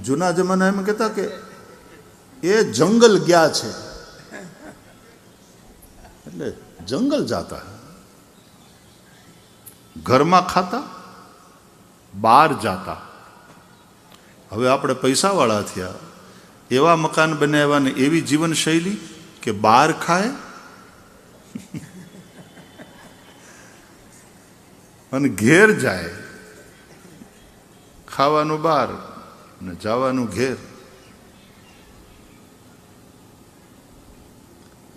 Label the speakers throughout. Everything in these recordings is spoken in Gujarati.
Speaker 1: જૂના જમાના એમ કહેતા કે એ જંગલ ગયા છે, એટલે જંગલ જાતા, ઘરમાં ખાતા, બહાર જાતા. હવે આપણે પૈસાવાળા થયા, એવા મકાન બનાવ્યા ને એવી જીવનશૈલી કે બહાર ખાય અને ઘેર જાય, ખાવાનું બહાર ને જવાનું ઘેર.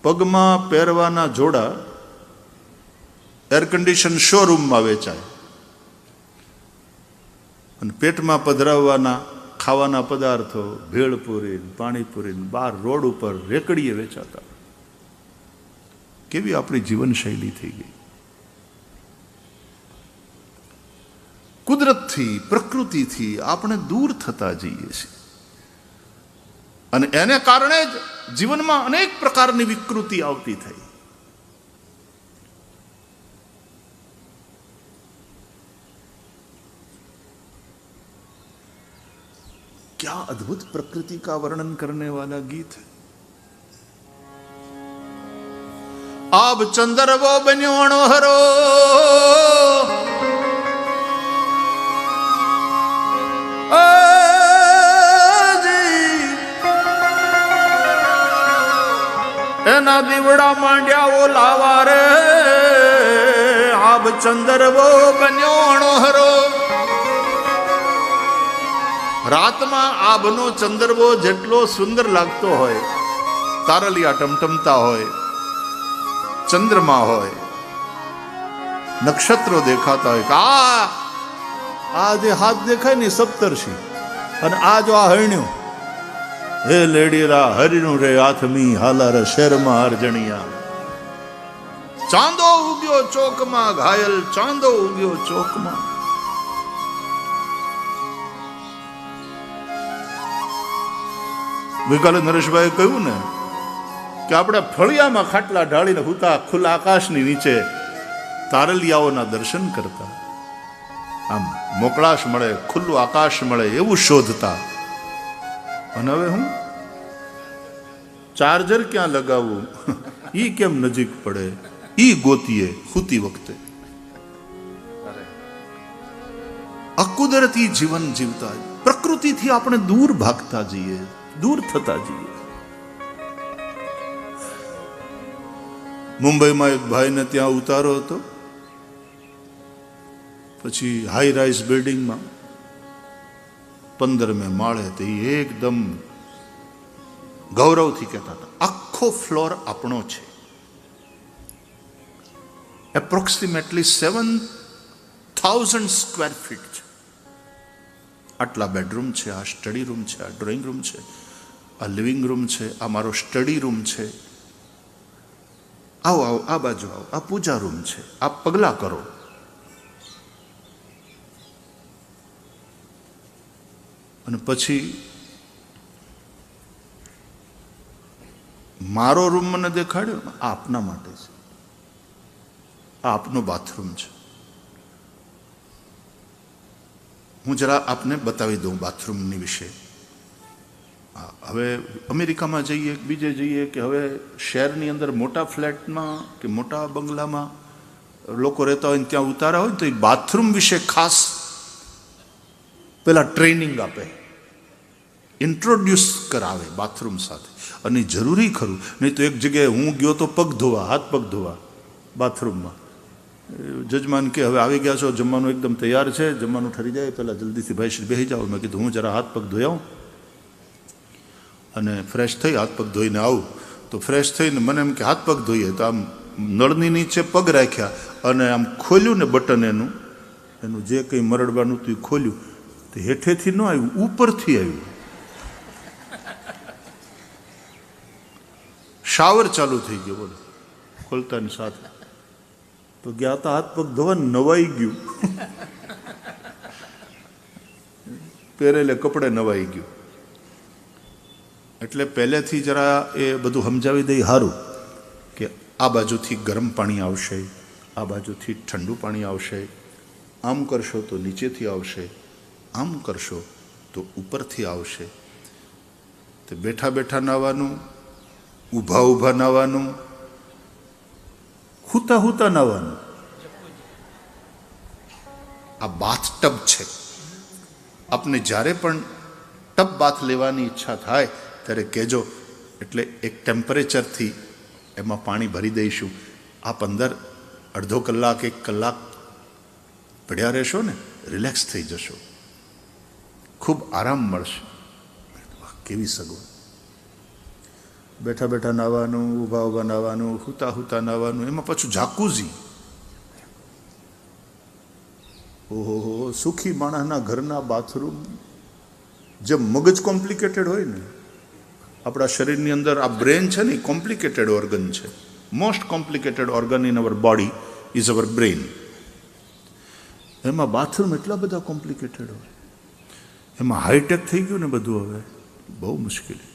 Speaker 1: પગમાં પહેરવાના જોડા એર કન્ડિશન શોરૂમમાં વેચાય અને પેટમાં પધરાવવાના ખાવાના પદાર્થો ભેળપુરી પાણીપુરી બહાર રોડ ઉપર રેકડીએ વેચાતા. કેવી આપણી જીવનશૈલી થઈ ગઈ. કુદરતથી પ્રકૃતિથી આપણે દૂર થતા જઈએ છીએ અને એને કારણે જ જીવનમાં અનેક પ્રકારની વિકૃતિ આવતી થઈ. क्या अद्भुत प्रकृति का वर्णन करने वाला गीत है. आब चंदर वो बन्योणो हरो એના દીવડા માંડ્યા ઓ લાવા રે. આબ ચંદર વો બન્યોણો હરો. રાતમાં આભનો ચંદરવો જેટલો સુંદર લાગતો હોય, તારલિયા ટમટમતા હોય, ચંદ્રમા હોય, નક્ષત્રો દેખાતા હોય કે આ જે હાથ દેખાય ને સપ્તર્ષિ, અને આ જો આ હરણ્યું, હે લેડીરા હરિનું રે આથમી હાલાર શેરમાં અરજણિયા. ચાંદો ઉગ્યો ચોકમાં ઘાયલ, ચાંદો ઉગ્યો ચોકમાં. ગઈકાલે નરેશભાઈ કહ્યું ને કે આપણે ફળિયામાં ખાટલા ઢાળીને હુતા ખુલ્લા આકાશની નીચે તારલિયાઓના દર્શન કરતા, આમ મોકળાશ મળે, ખુલ્લું આકાશ મળે એવું શોધતા. અને હવે હું ચાર્જર ક્યાં લગાવવું, ઈ કેમ નજીક પડે, ઈ ગોતીએ હુતી વખતે. અકુદરતી જીવન જીવતા, પ્રકૃતિથી આપણે દૂર ભાગતા જઈએ, દૂર થતા જઈએ. મુંબઈમાં એક ભાઈને ત્યાં ઉતારો હતો, પછી હાઈ રાઇઝ બિલ્ડિંગમાં 15મે માળે તે એકદમ ગૌરવથી કહેતા હતા, આખો ફ્લોર આપણો છે. એપ્રોક્સિમેટલી 7,000 સ્ક્વેર ફીટ છે. આટલા બેડરૂમ છે, આ સ્ટડી રૂમ છે, આ ડ્રોઈંગ રૂમ છે, આ લિવિંગ રૂમ છે, આ મારો સ્ટડી રૂમ છે, આવો આવો આ બાજુ આવો, આ પૂજા રૂમ છે, આ પગલા કરો. અને પછી મારો રૂમ મને દેખાડ્યો, આ આપના માટે છે, આ આપનો બાથરૂમ છે. હું જરા આપને બતાવી દઉં બાથરૂમની વિશે. હવે અમેરિકામાં જઈએ, બીજે જઈએ કે હવે શહેરની અંદર મોટા ફ્લેટમાં કે મોટા બંગલામાં લોકો રહેતા હોય ને ત્યાં ઉતારા હોય તો એ બાથરૂમ વિશે ખાસ પેલા ટ્રેનિંગ આપે, ઇન્ટ્રોડ્યુસ કરાવે બાથરૂમ સાથે. અને જરૂરી ખરું, નહીં તો એક જગ્યાએ હું ગયો તો પગ ધોવા, હાથ પગ ધોવા બાથરૂમમાં. જજમાન કે હવે આવી ગયા છો, જમવાનું એકદમ તૈયાર છે, જમવાનું ઠરી જાય પહેલાં જલ્દીથી ભાઈ શ્રી બેસી જાઓ. મેં કીધું હું જરા હાથ પગ ધોઈ આવું અને ફ્રેશ થઈ હાથ પગ ધોઈને આવું. તો ફ્રેશ થઈને મને એમ કે હાથ પગ ધોઈએ, તો આમ નળની નીચે પગ રાખ્યા અને આમ ખોલ્યું ને બટન એનું જે કંઈ મરડવાનું હતું એ ખોલ્યું, તો હેઠેથી ન આવ્યું, ઉપરથી આવ્યું. શાવર ચાલુ થઈ ગયો, બોલો, ખોલતાની સાથે. તો ગયા હતા હાથ પગ ધોવા, નવાઈ ગયું, પહેરેલે કપડે નવાઈ ગયું. એટલે પહેલેથી જરા એ બધું સમજાવી દઈ સારું કે આ બાજુથી ગરમ પાણી આવશે, આ બાજુથી ઠંડુ પાણી આવશે, આમ કરશો તો નીચેથી આવશે, આમ કરશો તો ઉપરથી આવશે. તો બેઠા બેઠા નાવાનું, ઊભા ઊભા નાવાનું, હુતા હુતા નાવાનું. આ બાથ ટબ છે. આપને જ્યારે પણ ટબ બાથ લેવાની ઈચ્છા થાય ત્યારે કહેજો, એટલે એક ટેમ્પરેચરથી એમાં પાણી ભરી દઈશું. આપ અંદર અડધો કલાક 1 કલાક પડ્યા રહેશો ને, રિલેક્સ થઈ જશો, ખૂબ આરામ મળશે. કેવી સગવડ! બેઠા બેઠા નાવાનું, ઊભા ઊભા નાવાનું, હુતા હુતા નાવાનું, એમાં પાછું જાકુઝી. ઓહો, સુખી માણસના ઘરના બાથરૂમ. જે મગજ કોમ્પ્લિકેટેડ હોય ને, આપણા શરીરની અંદર આ બ્રેન છે ને, કોમ્પ્લિકેટેડ ઓર્ગન છે. Most complicated organ in our body is our brain. એમાં બાથરૂમ એટલા બધા કોમ્પ્લિકેટેડ હોય, એમાં હાઈટેક થઈ ગયું ને બધું. હવે બહુ મુશ્કેલી.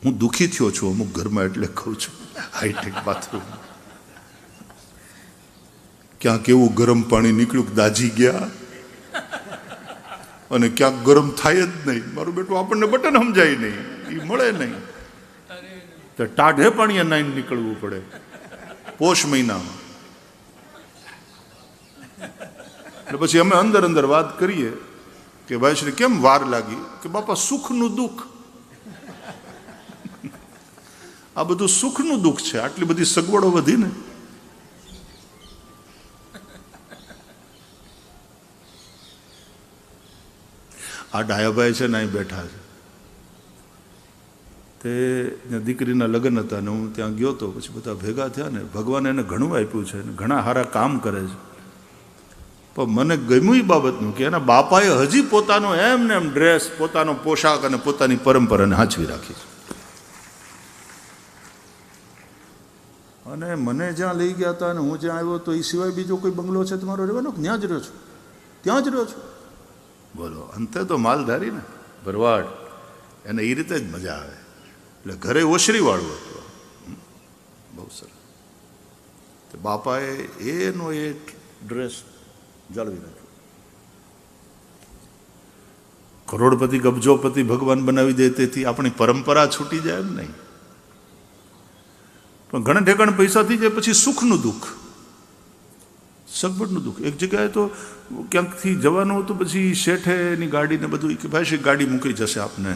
Speaker 1: હું દુઃખી થયો છું અમુક ઘરમાં, એટલે કહું છું હાઈટેક બાથરૂમ. ક્યાંક એવું ગરમ પાણી નીકળ્યું દાજી ગયા, અને ક્યાંક ગરમ થાય જ નહીં. મારું બેટું આપણને બટન સમજાય નહીં, એ મળે નહીં, તો ટાઢે પાણીએ નાઈને નીકળવું પડે પોષ મહિનામાં. એટલે પછી અમે અંદર અંદર વાત કરીએ કે ભાઈ શ્રી કેમ વાર લાગી? કે બાપા સુખનું દુઃખ. આ બધું સુખનું દુઃખ છે. આટલી બધી સગવડો વધી ને. આ ડાયાભાઈ છે ને, અહીં બેઠા છે. તે દીકરીના લગ્ન હતા ને હું ત્યાં ગયો તો. પછી બધા ભેગા થયા ને, ભગવાને એને ઘણું આપ્યું છે ને, ઘણા સારા કામ કરે છે. પણ મને ગમ્યું એ બાબતનું કે એના બાપાએ હજી પોતાનો એમ ને એમ ડ્રેસ, પોતાનો પોશાક અને પોતાની પરંપરાને સાચવી રાખી છે. અને મને જ્યાં લઈ ગયા હતા અને હું જ્યાં આવ્યો તો એ સિવાય બીજો કોઈ બંગલો છે તમારો રહેવાનો? ત્યાં જ રહ્યો છો? ત્યાં જ રહ્યો છો? બોલો, અંતે તો માલધારી ને, ભરવાડ. એને એ રીતે જ મજા આવે. એટલે ઘરે ઓસરીવાળું હતું. બહુ સરસ. તો બાપાએ એનો એ ડ્રેસ જાળવી રાખ્યો. કરોડપતિ કબજોપતિ ભગવાન બનાવી દે, તેથી આપણી પરંપરા છૂટી જાય એમ નહીં. પણ ઘણા ઠેકાણે પૈસા થઈ જાય પછી સુખનું દુઃખ, સગવડનું દુઃખ. એક જગ્યાએ તો ક્યાંકથી જવાનું હતું, પછી શેઠે એની ગાડીને બધું કે ભાઈ શેઠ ગાડી મૂકી જશે આપને,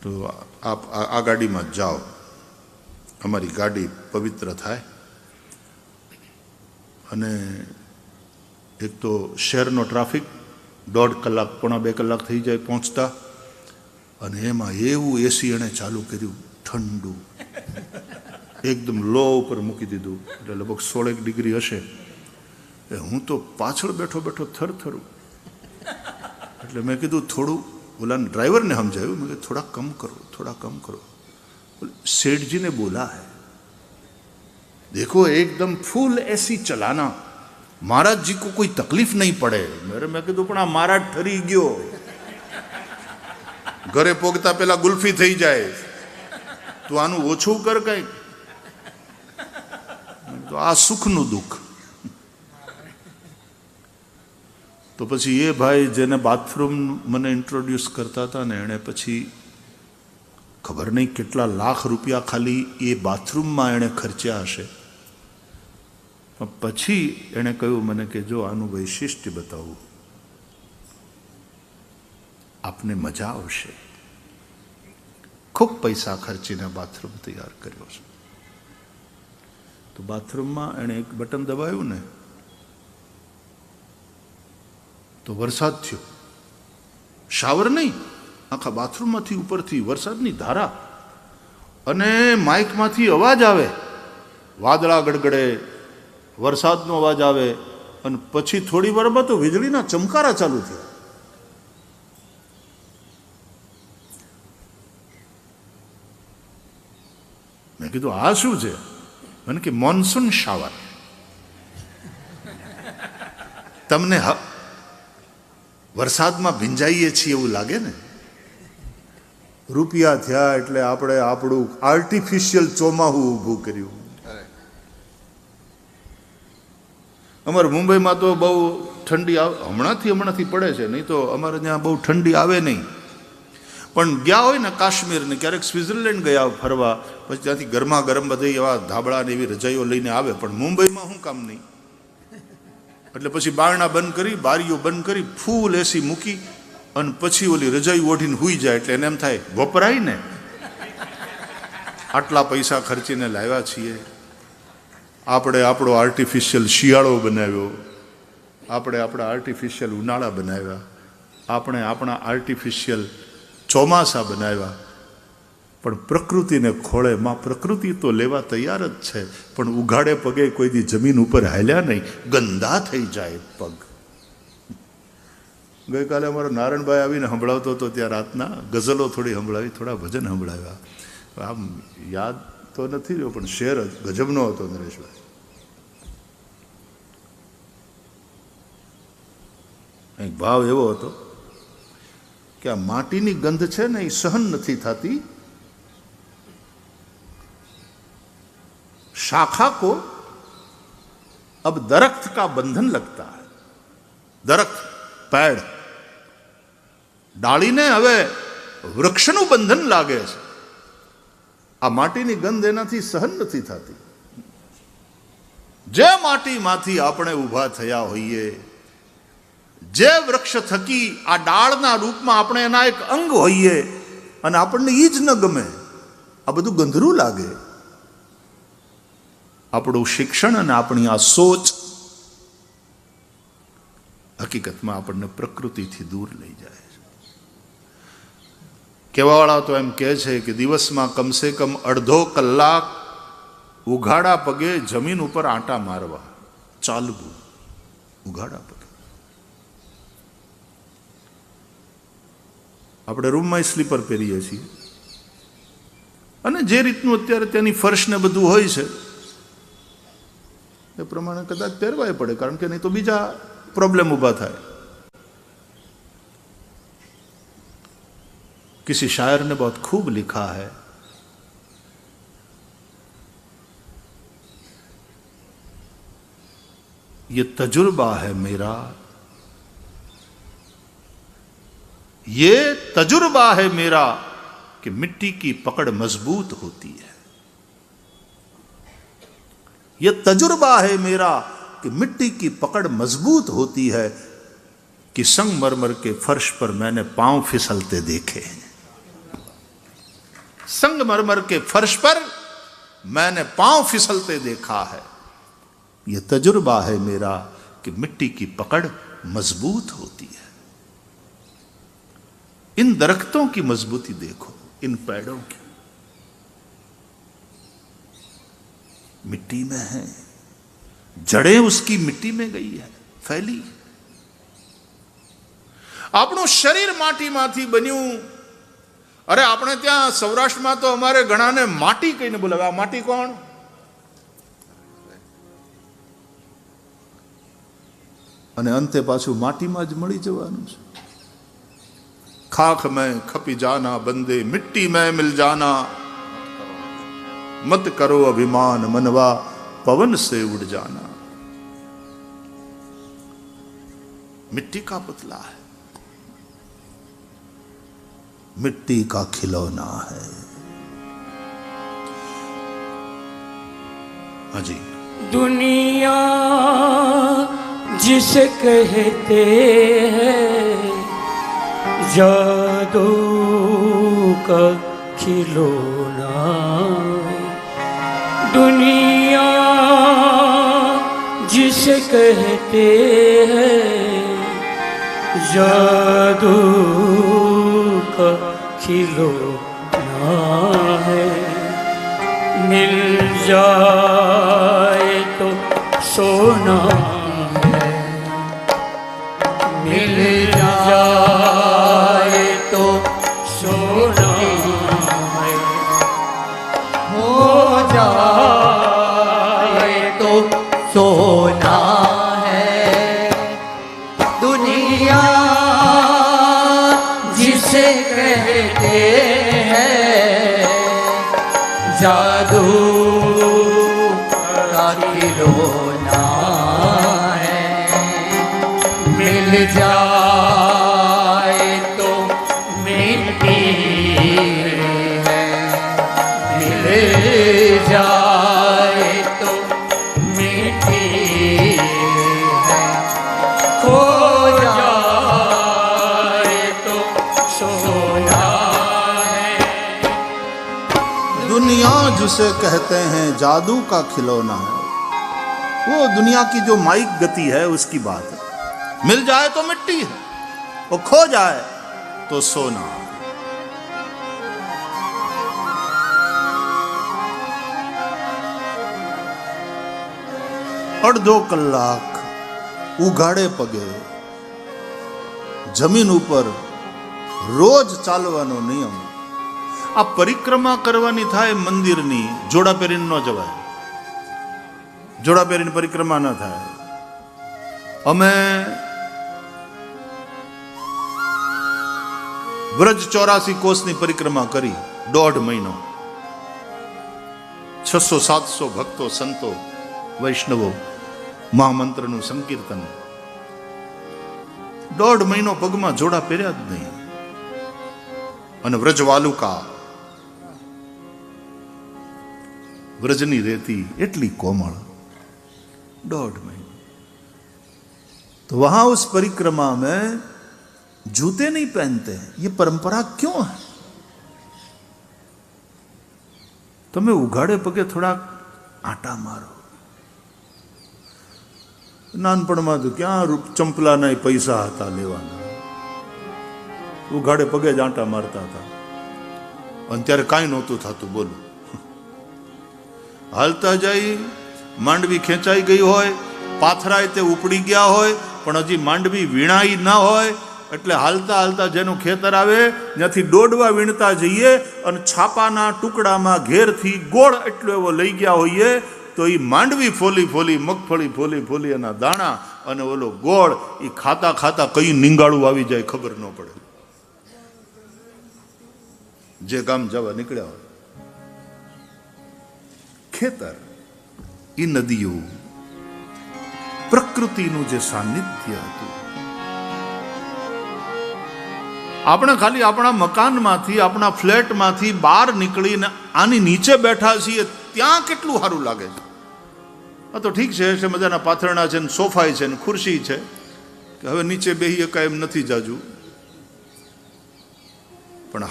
Speaker 1: તો આપ આ ગાડીમાં જ જાઓ, અમારી ગાડી પવિત્ર થાય. અને એક તો શહેરનો ટ્રાફિક 1.5 કલાક, 1.5 કલાક થઈ જાય પહોંચતા. અને એમાં એવું એસી એણે ચાલુ કર્યું, ઠંડુ, એકદમ લો ઉપર મૂકી દીધું, એટલે લગભગ 16 ડિગ્રી હશે. હું તો પાછળ બેઠો બેઠો થરથરું. એટલે મેં કીધું થોડું, ઓલા ડ્રાઈવરને સમજાયું, મેં કીધું થોડા કમ કરો, થોડા કમ કરો. सेठ जी ने बोला है देखो एकदम फुल एसी चलाना, महाराज जी को कोई तकलीफ नहीं पड़े. मैं कीधु पण आ महाराज ठरी गयो, घरे पोगता पेला गुल्फी थई जाए, तो आनु ओछું कर कई. तो आ सुखનું दुख. तो पछी ये भाई जेने बाथरूम मने इंट्रोड्यूस करता था ने, एने पछी खबर नहीं केटला लाख रुपया खाली ये बाथरूम में एने खर्चा हशे. पछी एने कह्युं मने के जो आनु वैशिष्ट्य बतावुं आपने मजा आवशे. खूब पैसा खर्चीने बाथरूम तैयार कर्यो छे. तो बाथरूम में एने एक बटन दबाव्युं ने तो वरसाद थयो. शावर नहीं, आखा बाथरूम मांथी उपरथी वरसादनी धारा अने माइक मांथी अवाज आवे, वादळा गड़गड़े, वरसादनो अवाज आवे अने पछी थोड़ी वारमां तो वीजळीना चमकारा चालू थया. मैं कीधुं आ शुं छे? मने के मॉन्सून शावर. तमने वरसादमां भींजाईए छीए एवुं लागे ने? रूपिया थया एटले आपणे आपणुं आर्टिफिशियल ચોમાહું ઊભું કર્યું. અમારે મુંબઈમાં તો બહુ ઠંડી હમણાંથી પડે છે, નહીં તો અમારે ત્યાં બહુ ઠંડી આવે નહીં. પણ ગયા હોય ને કાશ્મીર ને ક્યારેક સ્વિટ્ઝરલેન્ડ ગયા ફરવા, પછી ત્યાંથી ગરમા ગરમ બધી એવા ધાબળા ને એવી રજાઈઓ લઈને આવે. પણ મુંબઈમાં શું કામ નહીં? એટલે પછી બારણા બંધ કરી, બારીઓ બંધ કરી, ફૂલ એસી મૂકી અને પછી ઓલી રજાઈ ઓઢીને હુઈ જાય. એટલે એને એમ થાય વપરાય ને, આટલા પૈસા ખર્ચીને લાવ્યા છીએ આપણે, આપણો આર્ટિફિશિયલ શિયાળો બનાવ્યો, આપણે આપણા આર્ટિફિશિયલ ઉનાળા બનાવ્યા, આપણે આપણા આર્ટિફિશિયલ ચોમાસા બનાવ્યા. પણ પ્રકૃતિને ખોળે માં પ્રકૃતિ તો લેવા તૈયાર જ છે, પણ ઉઘાડે પગે કોઈ દી જમીન ઉપર હાલ્યા નહીં, ગંદા થઈ જાય પગ. ગઈકાલે અમારો નારાયણભાઈ આવીને સંભળાવતો હતો, ત્યાં રાતના ગઝલો થોડી સંભળાવી, થોડા ભજન સંભળાવ્યા. આમ યાદ તો નથી રહ્યો, પણ શેર જ ગજબનો હતો નરેશભાઈ. એક ભાવ એવો હતો કે આ માટીની ગંધ છે ને એ સહન નથી થતી. शाखा को अब दरख्त का बंधन लगता है. दरख्त पेड़ ડાળીને હવે વૃક્ષનું બંધન લાગે છે. આ માટીની ગંધ એનાથી સહન નથી થતી. જે માટીમાંથી આપણે ઊભા થયા હોઈએ, જે વૃક્ષ થકી આ ડાળના રૂપમાં આપણે એના એક અંગ હોઈએ, અને આપણને એ જ ન ગમે, આ બધું ગંધરું લાગે. આપણું શિક્ષણ અને આપણી આ સોચ હકીકતમાં આપણને પ્રકૃતિથી દૂર લઈ જાય છે. કહેવાવાળા તો એમ કહે છે કે દિવસમાં કમસે કમ અડધો કલાક ઉઘાડા પગે જમીન ઉપર આંટા મારવા, ચાલવું ઉઘાડા પગે. આપણે રૂમમાં સ્લીપર પહેરીએ છીએ, અને જે રીતનું અત્યારે તેની ફર્શ ને બધું હોય છે એ પ્રમાણે કદાચ પહેરવાય પડે, કારણ કે નહીં તો બીજા प्रॉब्लम उभा था. किसी शायर ने बहुत खूब लिखा है, ये तजुर्बा है मेरा, ये तजुर्बा है मेरा कि मिट्टी की पकड़ मजबूत होती है. ये तजुर्बा है मेरा कि मिट्टी की पकड़ मजबूत होती है कि संगमरमर के फर्श पर मैंने पांव फिसलते देखे हैं. संगमरमर के फर्श पर मैंने पांव फिसलते देखा है. यह तजुर्बा है मेरा कि मिट्टी की पकड़ मजबूत होती है. इन दरख्तों की मजबूती देखो, इन पेड़ों की, मिट्टी में है, जड़ें उसकी मिट्टी में गई है, फैली. આપણું શરીર માટીમાંથી બન્યું. અરે આપણે ત્યાં સૌરાષ્ટ્રમાં તો અમારે ઘણાને માટી કહીને બોલાવે. આ માટી કોણ? અને અંતે પાછું માટીમાં જ મળી જવાનું છે. ખાખ મેં ખપી જાના બંદે, મિટ્ટી મેં મિલ જાના, मत करो अभिमान मनवा, पवन से उड़ जाना. मिट्टी का पुतला है, मिट्टी का खिलौना है. हाँ जी.
Speaker 2: दुनिया जिसे कहते हैं जादू का खिलौना, दुनिया जिसे कहते हैं जादू का खिलौना है. मिल जाए तो सोना है, मिल जाए तो सोना है, हो जाए तो सोना है. दुनिया जिसे कहते हैं जादू का खिलौना है. जाए तो मिट्टी है, मिल जाए तो मिट्टी है, खो जाए तो सोना है।
Speaker 1: दुनिया जिसे कहते हैं जादू का खिलौना है, वो दुनिया की जो माइक गति है उसकी बात है। मिल जाए तो मिट्टी है, वो खो जाए तो सोना। અડધો કલાક ઉઘાડે પગે જમીન ઉપર રોજ ચાલવાનો નિયમ. આ પરિક્રમા કરવાની થાય મંદિરની, જોડા પહેરીને ન જવાય, જોડા પહેરીને પરિક્રમા ન થાય. અમે વ્રજ 84 કોષની પરિક્રમા કરી 1.5 મહિનો. 600-700 ભક્તો, સંતો, વૈષ્ણવો, મહામંત્રનું સંકીર્તન. 1.5 મહિનો પગમાં જોડા પહેર્યા જ નહીં. અને વ્રજવાલુકા, વ્રજની રેતી એટલી કોમળ. 1.5 મહિનો. तो वहां उस परिक्रमा में जूते नहीं पहनते. ये परंपरा क्यों है? તમે ઉઘાડે પગે થોડા આટા મારો. નાનપણમાં તો ક્યાં ચંપલાના પૈસા હતા લેવાના, ઉઘાડે પગે જ આટા મારતા હતા. અને ત્યારે કાંઈ નહોતું થતું. બોલો, હાલતા જઈ માંડવી ખેંચાઈ ગઈ હોય, પાથરાય તે ઉપડી ગયા હોય, પણ હજી માંડવી વીણાઈ ના હોય. એટલે હાલતા હાલતા જેનું ખેતર આવે ત્યાંથી દોડવા વીણતા જઈએ અને છાપાના ટુકડામાં ઘેરથી ગોળ એટલો એવો લઈ ગયા હોઈએ તો એ માંડવી ફોલી ફોલી, મગફળી ફોલી ફોલી, એના દાણા અને ઓલો ગોળ એ ખાતા ખાતા કઈ નીંગાળું આવી જાય ખબર ન પડે. જે ગામ જવા નીકળ્યા હોય, ખેતર, એ નદીઓ, પ્રકૃતિનું જે સાનિધ્ય હતું. આપણે ખાલી આપણા મકાનમાંથી, આપણા ફ્લેટમાંથી બહાર નીકળીને આની નીચે બેઠા છીએ ત્યાં કેટલું સારું લાગે છે. આ તો ઠીક છે, એટલે મજાના પાથરણા છે, ને સોફાઈ છે, ને ખુરશી છે, કે હવે નીચે બેહી એકા એમ નથી જાજુ. પણ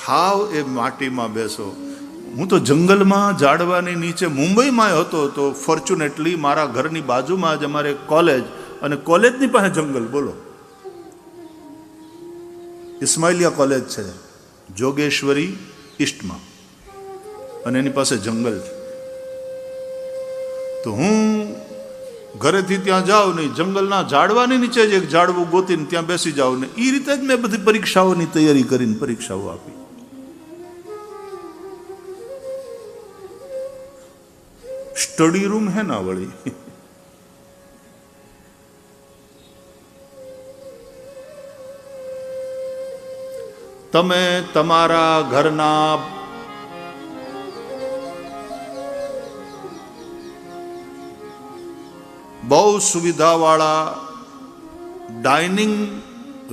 Speaker 1: હાવ એ માટીમાં બેસો. હું તો જંગલમાં ઝાડવાની નીચે મુંબઈમાં હતો તો ફોર્ચ્યુનેટલી મારા ઘરની બાજુમાં જ અમારે કોલેજ, અને કોલેજની પાસે જંગલ. બોલો, ઇસ્માઇલિયા કોલેજ છે જોગેશ્વરી ઈસ્ટમાં, અને એની પાસે જંગલ છે. તો હું ઘરેથી ત્યાં જાઉં નહીં, જંગલના ઝાડવાની નીચે જ એક ઝાડવું ગોતીને ત્યાં બેસી જાઉં ને. એ રીતે જ મેં બધી પરીક્ષાઓની તૈયારી કરીને પરીક્ષાઓ આપી. સ્ટડી રૂમ હે ના વળી. તમે તમારા ઘરના બહુ સુવિધાવાળા ડાઇનિંગ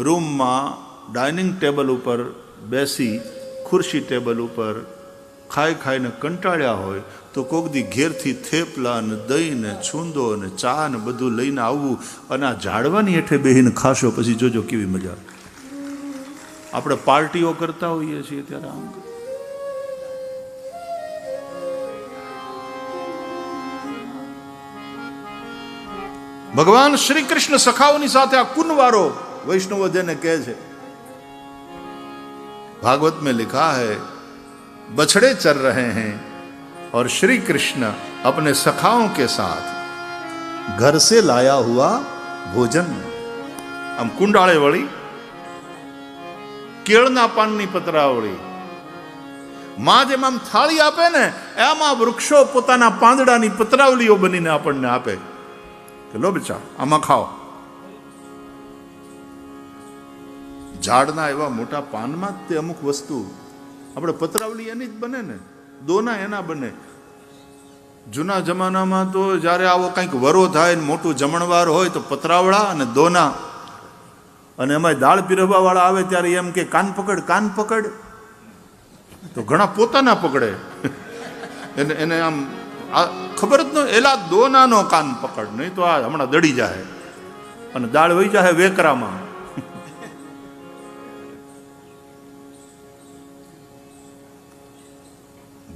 Speaker 1: રૂમમાં ડાઇનિંગ ટેબલ ઉપર બેસી, ખુરશી ટેબલ ઉપર ખાઈ ખાઈને કંટાળ્યા હોય તો કોક દી ઘેરથી થેપલા ને દહીં ને છૂંદો ને ચા ને બધું લઈને આવવું, અને આ ઝાડવાની હેઠે બેહીને ખાશો, પછી જોજો કેવી મજા. આપણે પાર્ટીઓ કરતા હોઈએ છીએ ત્યારે આમ. ભગવાન શ્રી કૃષ્ણ સખાઓની સાથે આ કુનવારો, વૈષ્ણવો જેને કહે છે, भागवत में लिखा है बछड़े चर रहे हैं और श्री कृष्ण अपने सखाओं के साथ घर से लाया हुआ भोजन. આમ કુંડાળે વળી, કેળના પાનની પતરાવળી, માં જેમ આમ થાળી આપે ને એમાં વૃક્ષો પોતાના પાંદડાની પતરાવલીઓ બનીને આપણને આપે કે લો બચ્ચા આમાં ખાઓ. ઝાડના એવા મોટા પાનમાં જ તે અમુક વસ્તુ, આપણે પતરાવલી એની જ બને ને, દોના એના બને, જૂના જમાનામાં તો જ્યારે આવો કંઈક વરો થાય ને મોટું જમણવાર હોય તો પતરાવડા અને દોના, અને એમાં દાળ પીરવવાવાળા આવે ત્યારે એમ કે કાન પકડ, તો ઘણા પોતાના પકડે. એને આમ ખબર જ ન, એલા દોનાનો કાન પકડ, નહીં તો આ હમણાં દડી જાય અને દાળ વહી જાય વેકરામાં.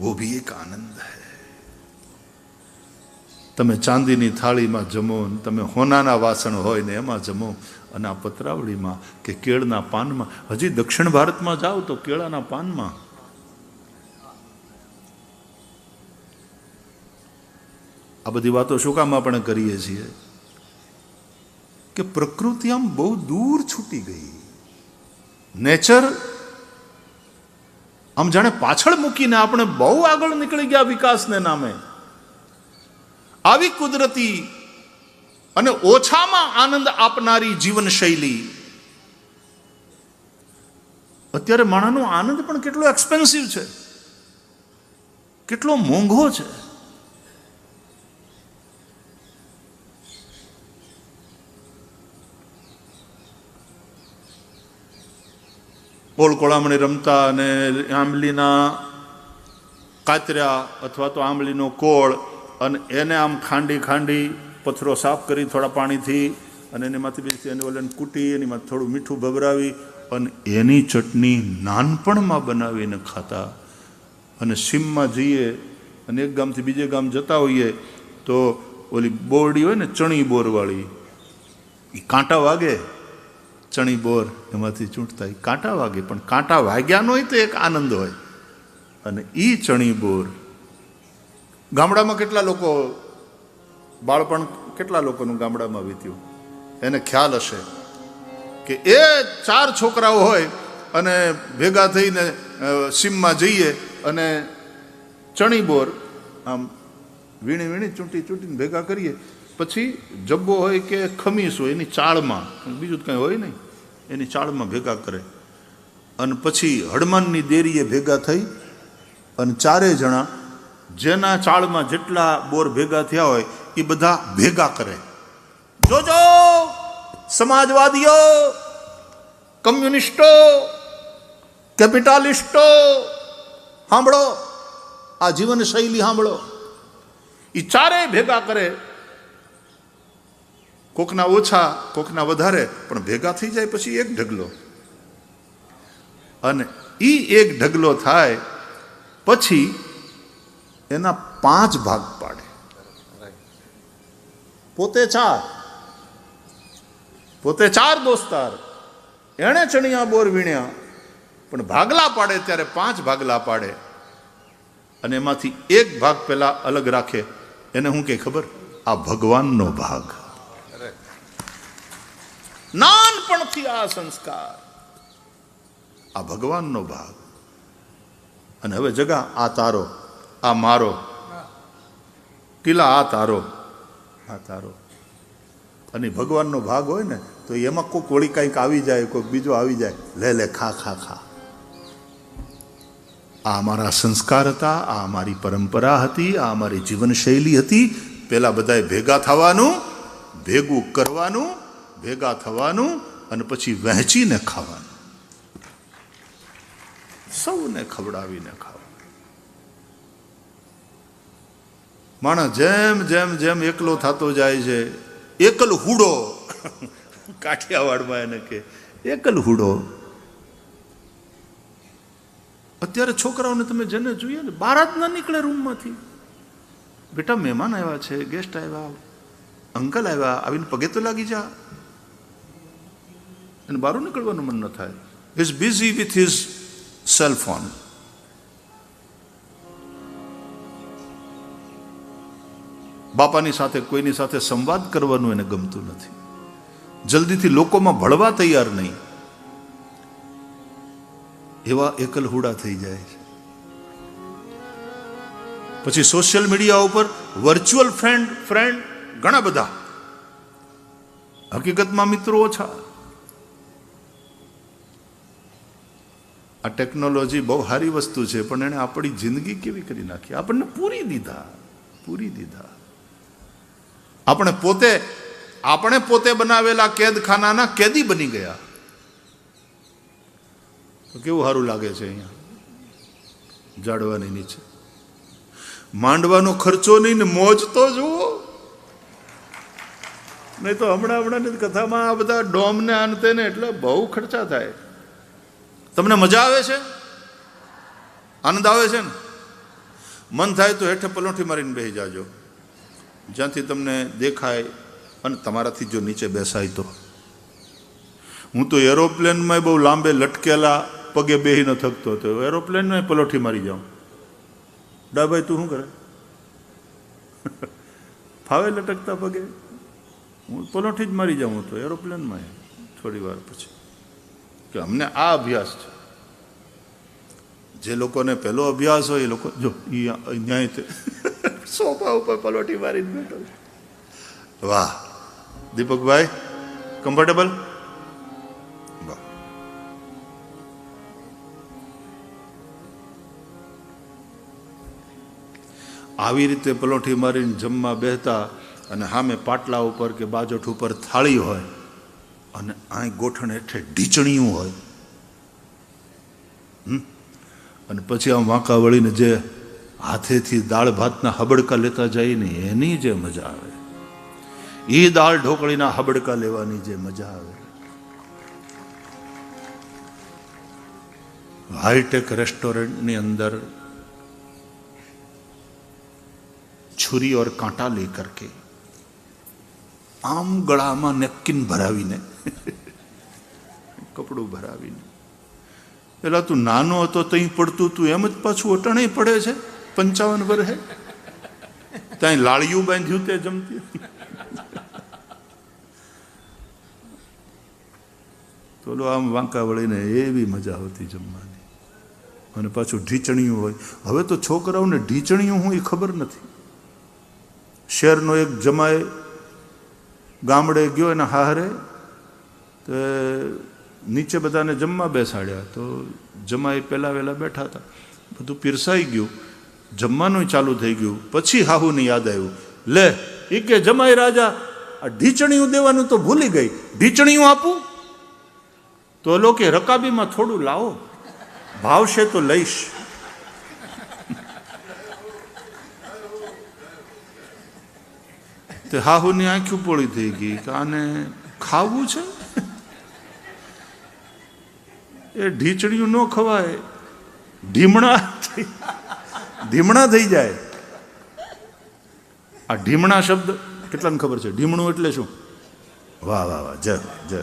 Speaker 1: वो भी एक आनंद है. તમે ચાંદીની થાળીમાં જમો ને તમે હોનાના વાસણ હોય ને એમાં જમો, અને આ પતરાવડીમાં કે કેળના પાનમાં, હજી દક્ષિણ ભારતમાં જાઓ તો કેળાના પાનમાં આ બધી વાતો શું કામ આપણે કરીએ છીએ કે પ્રકૃતિ આમ બહુ દૂર છૂટી ગઈ. નેચર આમ જાણે પાછળ મૂકીને આપણે બહુ આગળ નીકળી ગયા વિકાસને નામે. આવી કુદરતી અને ઓછામાં આનંદ આપનારી જીવનશૈલી. અત્યારે માણસનો આનંદ પણ કેટલો એક્સપેન્સિવ છે, કેટલો મોંઘો છે. ઓળકોળામણી રમતા અને આંબલીના કાતર્યા અથવા તો આંબલીનો કોળ, અને એને આમ ખાંડી પથ્થરો સાફ કરી થોડા પાણીથી, અને એનામાંથી બેસી એને ઓલાને કૂટી, એનીમાં થોડું મીઠું ભભરાવી અને એની ચટણી નાનપણમાં બનાવીને ખાતા. અને સીમમાં જઈએ અને એક ગામથી બીજે ગામ જતા હોઈએ તો ઓલી બોરડી હોય ને ચણી બોરવાળી, એ કાંટા વાગે, ચણી બોર એમાંથી ચૂંટતા, એ કાંટા વાગે, પણ કાંટા વાગ્યાનો હોય તો એક આનંદ હોય. અને એ ચણી બોર ગામડામાં કેટલા લોકો, બાળપણ કેટલા લોકોનું ગામડામાં વીત્યું, એને ખ્યાલ હશે કે એ 4 છોકરાઓ હોય અને ભેગા થઈને સીમમાં જઈએ અને ચણી બોર આમ વીણી ચૂંટીને ભેગા કરીએ. પછી જબ્બો હોય કે ખમીસ હોય એની ચાળમાં, બીજું જ કંઈ હોય નહીં, એની ચાળમાં ભેગા કરે. અને પછી હળમાનની દેરીએ ભેગા થઈ અને 4 જણા જેના ચાળમાં જેટલા બોર ભેગા થયા હોય એ બધા ભેગા કરે. જોજો સમાજવાદીઓ, કમ્યુનિસ્ટો, કેપિટાલિસ્ટો, સાંભળો આ જીવનશૈલી સાંભળો. એ 4 ભેગા કરે, કોકના ઓછા કોકના વધારે, પણ ભેગા થઈ જાય પછી એક ઢગલો. અને એ એક ઢગલો થાય પછી એના 5 ભાગ પાડે. પોતે 4 દોસ્તાર, એણે ચણિયા બોર વીણ્યા, પણ ભાગલા પાડે ત્યારે 5 ભાગલા પાડે. અને એમાંથી એક ભાગ પેલા અલગ રાખે. એને શું કે ખબર? આ ભગવાનનો ભાગ. નાનપણથી આ સંસ્કાર, આ ભગવાનનો ભાગ. અને હવે જગા આ તારો, આ મારો, ટીલા આ તારો, આ તારો. અને ભગવાનનો ભાગ હોય ને તો એમાં કોઈક વળી કંઈક આવી જાય, કોઈક બીજો આવી જાય, લે ખા. આ અમારા સંસ્કાર હતા, આ અમારી પરંપરા હતી, આ અમારી જીવનશૈલી હતી. પેલા બધાએ ભેગા થવાનું, ભેગું કરવાનું, ભેગા થવાનું, અને પછી વહેંચીને ખાવાનું, સૌને ખવડાવીને ખાવાનું. માણસ જેમ એકલો થતો જાય છે, એકલ હુડો, કાઠિયાવાડમાં એને કે એકલ હુડો. અત્યારે છોકરાઓને તમે જેને જોઈએ ને, બહાર જ ના નીકળે રૂમમાંથી. બેટા મહેમાન આવ્યા છે, ગેસ્ટ આવ્યા, અંકલ આવ્યા, આવીને પગે તો લાગી જા. અને બહાર નીકળવાનું મન ન થાય. Is busy with his cell phone. બાપાની સાથે કોઈની સાથે સંવાદ કરવાનું એને ગમતું નથી. જલ્દીથી લોકોમાં ભળવા તૈયાર નહીં. એવા એકલ હુડા થઈ જાય છે. પછી સોશિયલ મીડિયા ઉપર વર્ચ્યુઅલ ફ્રેન્ડ ઘણા બધા, હકીકતમાં મિત્રો ઓછા. આ ટેકનોલોજી બહુ સારી વસ્તુ છે, પણ એણે આપણી જિંદગી કેવી કરી નાખી, આપણને પૂરી દીધા. પૂરી દીધા. આપણે પોતે બનાવેલા કેદખાનાના કેદી બની ગયા. તો કેવું સારું લાગે છે અહીંયા જાડવાની નીચે. માંડવાનો ખર્ચો નહીં ને મોજ તો જુઓ. નહીં તો હમણાં કથામાં આ બધા ડોમ ને આનતે ને એટલે બહુ ખર્ચા થાય. તમને મજા આવે છે? આનંદ આવે છે ને? મન થાય તો હેઠે પલોઠી મારીને બેસી જાજો, જ્યાંથી તમને દેખાય અને તમારાથી જો નીચે બેસાય તો. હું તો એરોપ્લેનમાં બહુ લાંબે લટકેલા પગે બેસી ન થકતો હતો, એરોપ્લેનમાં પલોઠી મારી જાઉં. ડાભાઈ તું શું કરે? ફાવે લટકતા પગે? હું પલોઠી જ મારી જાઉં તો એરોપ્લેનમાં થોડી વાર પછી. કે અમને આ અભ્યાસ છે. જે લોકોને પહેલો અભ્યાસ હોય એ લોકો જો ન્યાય સોફા ઉપર પલોઠી મારીને બેઠો. વાહ દીપકભાઈ, કમ્ફર્ટેબલ? વાહ. આવી રીતે પલોઠી મારીને જમવા બેસતા અને સામે પાટલા ઉપર કે બાજોઠ ઉપર થાળી હોય અને અહીં ગોઠણ હેઠે ઢીચણીયું હોય, અને પછી આમ વાંકા વળીને જે હાથેથી દાળ ભાતના હબડકા લેતા જાય ને એની જે મજા આવે, એ દાળ ઢોકળીના હબડકા લેવાની જે મજા આવે. હાઈટેક રેસ્ટોરેન્ટની અંદર छुरी और कांटा लेकर के आम गळाમાં નેપકિન ભરાવીને કપડું ભરાવીને, પેલા તું નાનો હતો તઈ પડતું તું એમ જ પાછું અટાણે પડે છે 55 વર્ષે. ત્યાં લાળિયું બાંધ્યું તે જમતી. તો આમ વાંકા વળીને એવી મજા આવતી જમવાની. અને પાછું ઢીચણીયું હોય. હવે તો છોકરાઓને ઢીચણીયું હું એ ખબર નથી. શહેરનો એક જમાય ગામડે ગયો એના હારે તો નીચે બધાને જમવા બેસાડ્યા. તો જમાઈ પહેલાં વહેલા બેઠા હતા, બધું પીરસાઈ ગયું, જમવાનું ચાલુ થઈ ગયું. પછી હાહુને યાદ આવ્યું, લે એ કે જમાઈ રાજા આ ઢીચણીયું દેવાનું તો ભૂલી ગઈ, ઢીચણીયું આપું? તો લોકો રકાબીમાં થોડું લાવો, ભાવશે તો લઈશ. તે હાહુની આંખ્યું પોળી થઈ ગઈ કે આને ખાવું છે? એ ઢીચણીયું ન ખવાય, ઢીમણા થઈ જાય. આ ઢીમણા શબ્દ કેટલાને ખબર છે? ઢીમણું એટલે શું? વાહ વાહ વાહ, જય જય.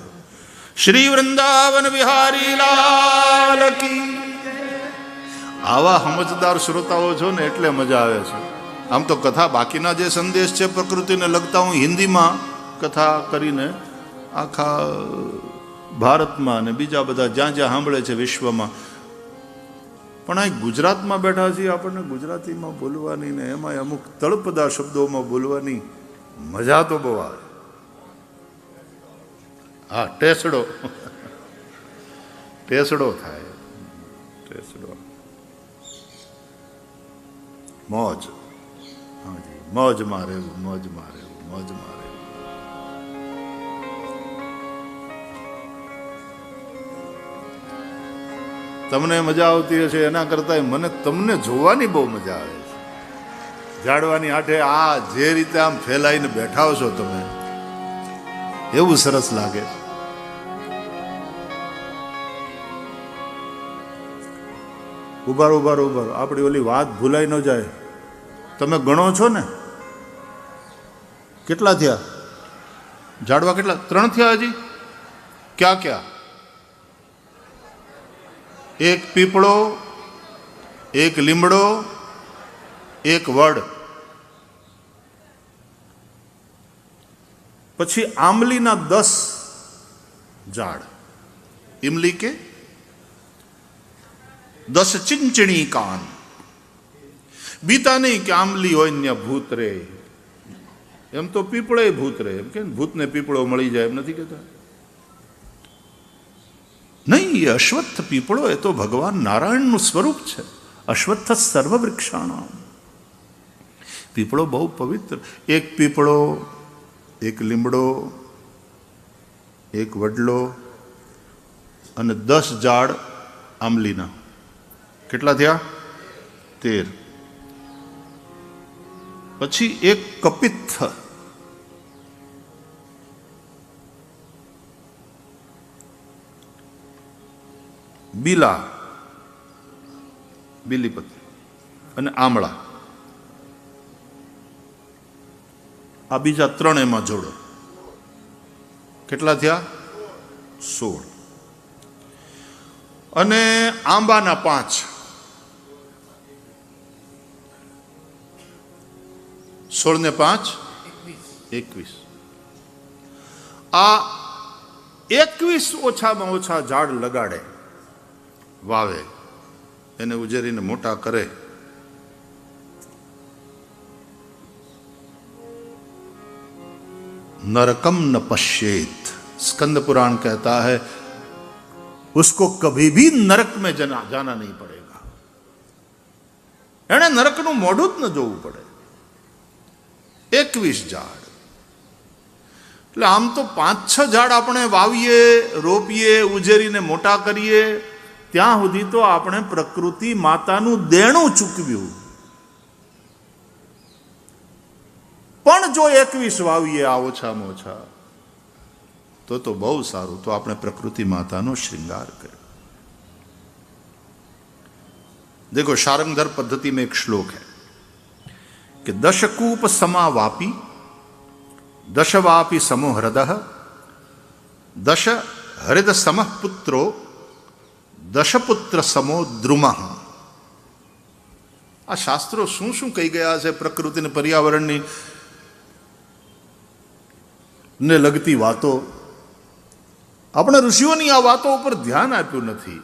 Speaker 1: શ્રી વૃંદાવન વિહારી લાલ કી. આવા સમજદાર શ્રોતાઓ છો ને એટલે મજા આવે છે. આમ તો કથા બાકીના જે સંદેશ છે પ્રકૃતિને લગતા હું હિન્દીમાં કથા કરીને આખા ભારતમાં અને બીજા બધા જ્યાં જ્યાં સાંભળે છે વિશ્વમાં, પણ અહીં ગુજરાતમાં બેઠા છીએ, આપણને ગુજરાતીમાં બોલવાની ને એમાં અમુક તળપદા શબ્દોમાં બોલવાની મજા તો બહુ આવે. હા, ટેસડો થાય, ટેસડો. મોજ, હાજી, મોજમાં રહેવું, મોજમાં રહેવું, મોજમાં રહેવું. તમને મજા આવતી હશે એના કરતા મને તમને જોવાની બહુ મજા આવે છે. ઝાડવાની આઠે આ જે રીતે આમ ફેલાઈને બેઠા છો તમે, એવું સરસ લાગે. ઉભાર ઉભાર ઉભાર, આપણી ઓલી વાત ભૂલાઈ ન જાય. તમે ગણો છો ને કેટલા થયા ઝાડવા? કેટલા? 3 થયા હજી. ક્યાં ક્યાં? એક પીપળો, એક લીમડો, એક વડ, પછી આંબલીના 10 ઝાડ. ઇમલી કે 10 ચિંચણી કાન. બીતા નહીં કે આંબલી હોય ને ભૂત રે, એમ તો પીપળે ભૂત રે. એમ કે ભૂતને પીપળો મળી જાય એમ નથી કહેતા. નહીં, એ અશ્વત્થ પીપળો એ તો ભગવાન નારાયણનું સ્વરૂપ છે. અશ્વત્થ સર્વ વૃક્ષાણામ. પીપળો બહુ પવિત્ર. એક પીપળો, એક લીમડો, એક વડલો અને 10 ઝાડ આંબલીના. કેટલા થયા? 13. પછી એક કપિત્થ, બીલા, બીલીપત્ર અને આમળા. આ બીજા 3 એમાં જોડો. કેટલા થયા? 16. અને આંબાના 5. 16 ને 5 21. આ 21 ઓછામાં ઓછા ઝાડ લગાડે, વાવે, એને ઉજેરીને મોટા કરે. नरकम न पश्येत. स्कंद पुराण कहता है उसको कभी भी नरक में जाना नहीं पड़ेगा. एने नरकનું મોઢું જ ન જોવું પડે. 21 ઝાડ. એટલે આમ તો 5-6 ઝાડ આપણે વાવીએ, રોપીએ, ઉજેરીને મોટા કરીએ, ત્યાં સુધી તો આપણે પ્રકૃતિ માતાનું દેણું ચૂકવ્યું. પણ જો 21 વાવીએ આ ઓછામાં ઓછા, તો બહુ સારું. તો આપણે પ્રકૃતિ માતાનો શ્રृंगार કર્યો. देखो शारंगधर पद्धति में एक श्लोक है कि दशकूप समा वापी दशवापी समो हृदय दश हृद समः पुत्रो दशपुत्र समो द्रुमः. આ શાસ્ત્રો શું શું કહી ગયા છે પ્રકૃતિ અને પર્યાવરણની ને લગતી વાતો. આપણે ઋષિઓની આ વાતો ઉપર ધ્યાન આપ્યું નથી.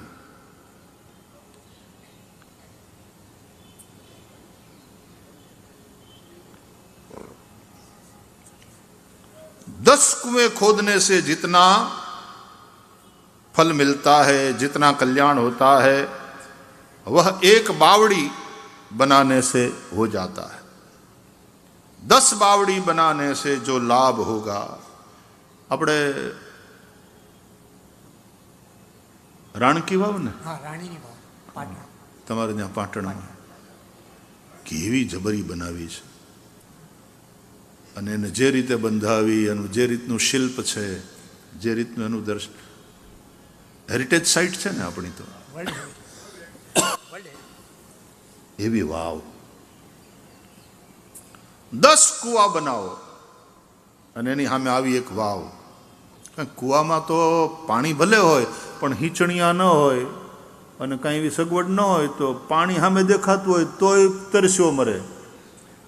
Speaker 1: दस कुएं खोदने से जितना फल मिलता है, जितना कल्याण होता है, वह एक बावड़ी बनाने से हो जाता है. 10 बावड़ी बनाने से जो लाभ होगा. આપણે રાણકી વાવ ને, તમારે ત્યાં પાટણમાં કેવી જબરી બનાવી છે, અને એને જે રીતે બંધાવી, એનું જે રીતનું શિલ્પ છે, જે રીતનું એનું દર્શન, હેરિટેજ સાઇટ છે ને આપણી તો એવી વાવ. 10 કુવા બનાવો અને એની સામે આવી એક વાવ. કુવામાં તો પાણી ભલે હોય પણ હીચણિયા ન હોય અને કાંઈ એવી સગવડ ન હોય તો પાણી સામે દેખાતું હોય તોય તરસ્યો મરે.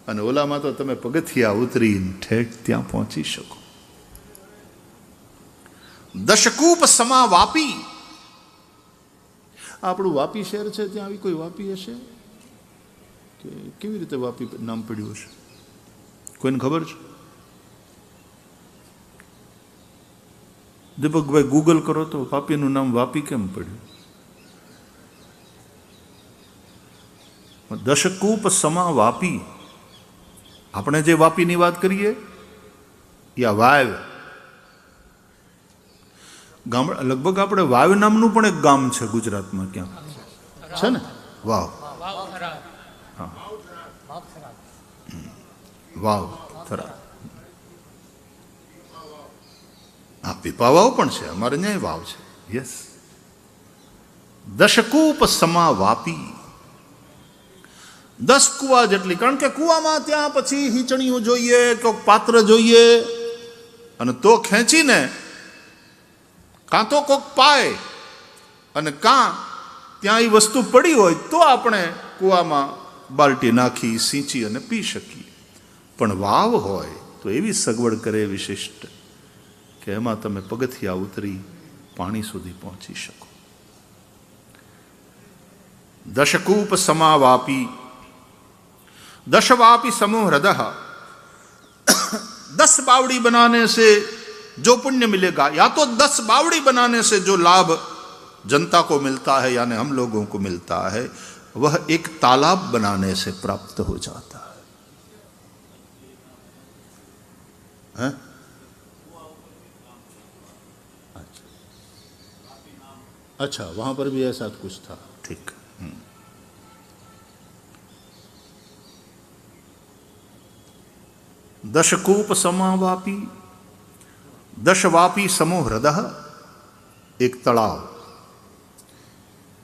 Speaker 1: અને ઓલામાં તો તમે પગથિયા ઉતરીને ઠેઠ ત્યાં પહોંચી શકો. દશકૂપ સમા વાપી. આપણું વાપી શહેર છે, ત્યાં આવી કોઈ વાપી હશે કે કેવી રીતે વાપી નામ પડ્યું હશે? કોઈને ખબર છે? દીપકભાઈ ગૂગલ કરો તો વાપીનું નામ વાપી કેમ પડ્યું? દશકૂપ સમા વાપી. આપણે જે વાપીની વાત કરીએ યા વાવ ગામ, લગભગ આપણે વાવ નામનું પણ એક ગામ છે ગુજરાતમાં, ક્યાં છે ને? વાવ. હા, વાવ થરા. હા, પીપાવાવ પણ છે અમારે ત્યાં વાવ છે. યસ. દશકૂપ સમા વાપી. 10 કુવા જેટલી. કારણ કે કુવામાં ત્યાં પછી હીચણીઓ જોઈએ, કોઈક પાત્ર જોઈએ, અને તો ખેંચીને કાં તો કોઈક પાય અને કાં ત્યાં એ વસ્તુ પડી હોય તો આપણે કુવામાં બાલટી નાખી સિંચી અને પી શકીએ. પણ વાવ હોય તો એવી સગવડ કરે વિશિષ્ટ કે એમાં તમે પગથિયા ઉતરી પાણી સુધી પહોંચી શકો. દશકૂપ સમા વાપી दशवापी समूह हृदय. 10 बावड़ी बनाने से जो पुण्य मिलेगा, या तो 10 बावड़ी बनाने से जो लाभ जनता को मिलता है यानी हम लोगों को मिलता है, वह एक तालाब बनाने से प्राप्त हो जाता है. हैं? अच्छा, वहां पर भी ऐसा कुछ था, ठीक। दशकूप समावापी, दशवापी समो હૃદઃ, एक तलाव,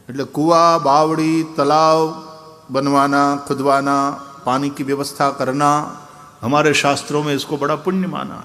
Speaker 1: એટલે कुआ बावड़ी तालाब बनवाना, खुदवाना, पानी की व्यवस्था करना, हमारे शास्त्रों में इसको बड़ा पुण्य माना।